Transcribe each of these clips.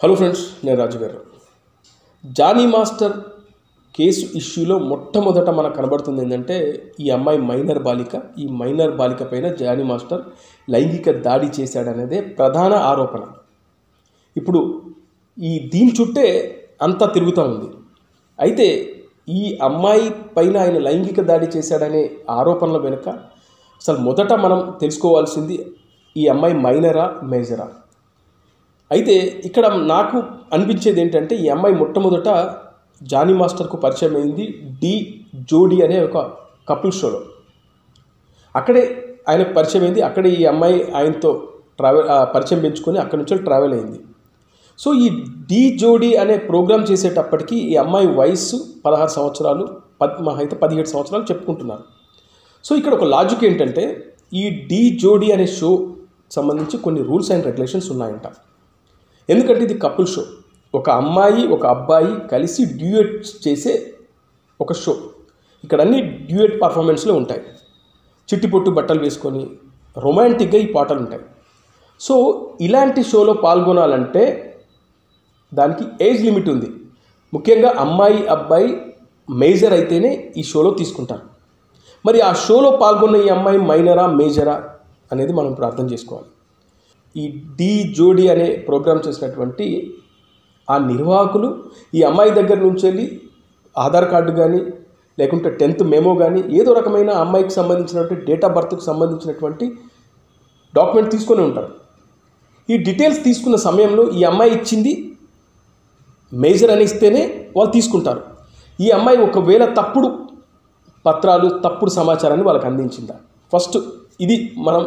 Hello friends, నేను రాజు గారు. Johnny master case ఇష్యూలో మొట్టమొదట మనకు కనబడుతుంది ఏంటంటే ఈ అమ్మాయి మైనర్ బాలిక. ఈ మైనర్ బాలిక పైన జానీ మాస్టర్ లైంగిక దాడి చేశాడనేదే ప్రధాన ఆరోపణ. ఇప్పుడు దీని చుట్టే అంతా తిరుగుతూ ఉంది. అయితే ఈ అమ్మాయి పైన ఆయన లైంగిక దాడి చేశాడనే ఆరోపణల వెనుక అసలు మొదట మనం తెలుసుకోవాల్సింది ఈ అమ్మాయి మైనరా మేజరా. అయితే ఇక్కడ నాకు అనిపించేది ఏంటంటే ఈ అమ్మాయి మొట్టమొదట జానీ మాస్టర్కు పరిచయం అయింది డి జోడీ అనే ఒక కపుల్ షోలో. అక్కడే ఆయనకు పరిచయం అయింది. అక్కడే ఈ అమ్మాయి ఆయనతో పరిచయం పెంచుకొని అక్కడి నుంచి ట్రావెల్ అయింది. సో ఈ డి జోడీ అనే ప్రోగ్రామ్ చేసేటప్పటికి ఈ అమ్మాయి వయస్సు 16 సంవత్సరాలు, అయితే 17 సంవత్సరాలు చెప్పుకుంటున్నారు. సో ఇక్కడ ఒక లాజిక్ ఏంటంటే ఈ డి జోడీ అనే షో సంబంధించి కొన్ని రూల్స్ అండ్ రెగ్యులేషన్స్ ఉన్నాయంట. ఎందుకంటే ఇది కపుల్ షో. ఒక అమ్మాయి ఒక అబ్బాయి కలిసి డ్యూయెట్స్ చేసే ఒక షో. ఇక్కడ అన్ని డ్యూయెట్ పర్ఫార్మెన్స్లో ఉంటాయి. చిట్టిపొట్టు బట్టలు వేసుకొని రొమాంటిక్గా ఈ పాటలు ఉంటాయి. సో ఇలాంటి షోలో పాల్గొనాలంటే దానికి ఏజ్ లిమిట్ ఉంది. ముఖ్యంగా అమ్మాయి అబ్బాయి మేజర్ అయితేనే ఈ షోలో తీసుకుంటారు. మరి ఆ షోలో పాల్గొన్న ఈ అమ్మాయి మైనరా మేజరా అనేది మనం ఇప్పుడు అర్థం చేసుకోవాలి. ఈ డి జోడీ అనే ప్రోగ్రామ్ చేసినటువంటి ఆ నిర్వాహకులు ఈ అమ్మాయి దగ్గర నుంచి వెళ్ళి ఆధార్ కార్డు కానీ లేకుంటే 10th మెమో కానీ ఏదో రకమైన అమ్మాయికి సంబంధించినటువంటి డేట్ ఆఫ్ బర్త్కి సంబంధించినటువంటి డాక్యుమెంట్ తీసుకొని ఉంటారు. ఈ డీటెయిల్స్ తీసుకున్న సమయంలో ఈ అమ్మాయి ఇచ్చింది మేజర్ అని ఇస్తేనే వాళ్ళు తీసుకుంటారు. ఈ అమ్మాయి ఒకవేళ తప్పుడు పత్రాలు తప్పుడు సమాచారాన్ని వాళ్ళకి అందించిందా, ఫస్ట్ ఇది మనం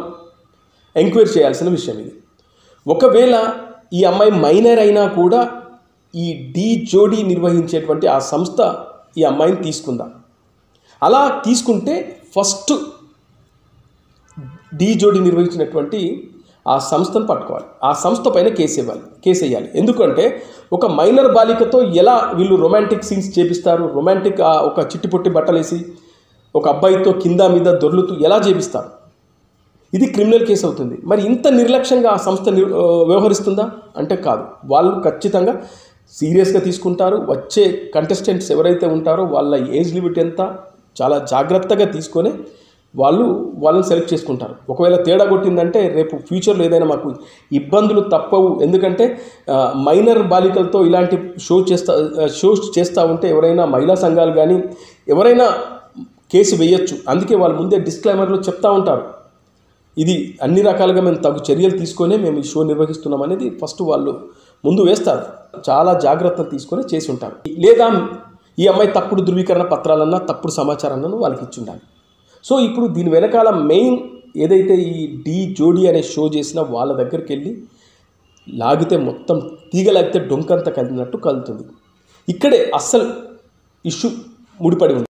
ఎంక్వైరీ చేయాల్సిన విషయం. ఇది ఒకవేళ ఈ అమ్మాయి మైనర్ అయినా కూడా ఈ డి జోడీ నిర్వహించేటువంటి ఆ సంస్థ ఈ అమ్మాయిని తీసుకుందా. అలా తీసుకుంటే ఫస్ట్ డి జోడీ నిర్వహించినటువంటి ఆ సంస్థను పట్టుకోవాలి. ఆ సంస్థ పైన కేసు వేయాలి. ఎందుకంటే ఒక మైనర్ బాలికతో ఎలా వీళ్ళు రొమాంటిక్ సీన్స్ చేపిస్తారు, రొమాంటిక్ ఒక చిట్టిపొట్టి బట్టలేసి ఒక అబ్బాయితో కింద మీద దొర్లుతూ ఎలా చేపిస్తారు, ఇది క్రిమినల్ కేసు అవుతుంది. మరి ఇంత నిర్లక్ష్యంగా ఆ సంస్థ వ్యవహరిస్తుందా అంటే కాదు. వాళ్ళు ఖచ్చితంగా సీరియస్గా తీసుకుంటారు. వచ్చే కంటెస్టెంట్స్ ఎవరైతే ఉంటారో వాళ్ళ ఏజ్ లిమిట్ ఎంత చాలా జాగ్రత్తగా తీసుకొని వాళ్ళని సెలెక్ట్ చేసుకుంటారు. ఒకవేళ తేడా కొట్టిందంటే రేపు ఫ్యూచర్లో ఏదైనా మాకు ఇబ్బందులు తప్పవు. ఎందుకంటే మైనర్ బాలికలతో ఇలాంటి షోస్ చేస్తూ ఉంటే ఎవరైనా మహిళా సంఘాలు కానీ ఎవరైనా కేసు వేయచ్చు. అందుకే వాళ్ళు ముందే డిస్క్లైమర్లో చెప్తూ ఉంటారు, ఇది అన్ని రకాలుగా మేము తగు చర్యలు తీసుకొనే మేము ఈ షో నిర్వహిస్తున్నాం అనేది ఫస్ట్ వాళ్ళు ముందు వేస్తారు. చాలా జాగ్రత్తలు తీసుకొని చేసి ఉంటారు. లేదా ఈ అమ్మాయి తప్పుడు ధృవీకరణ పత్రాలన్నా తప్పుడు సమాచారాలను వాళ్ళకి ఇచ్చి ఉండాలి. సో ఇప్పుడు దీని వెనకాల మెయిన్ ఏదైతే ఈ డి జోడీ అనే షో చేసినా వాళ్ళ దగ్గరికి వెళ్ళి లాగితే మొత్తం తీగలాగితే డొంకంతా కదిలినట్టు కలుగుతుంది. ఇక్కడే అస్సలు ఇష్యూ ముడిపడి ఉంది.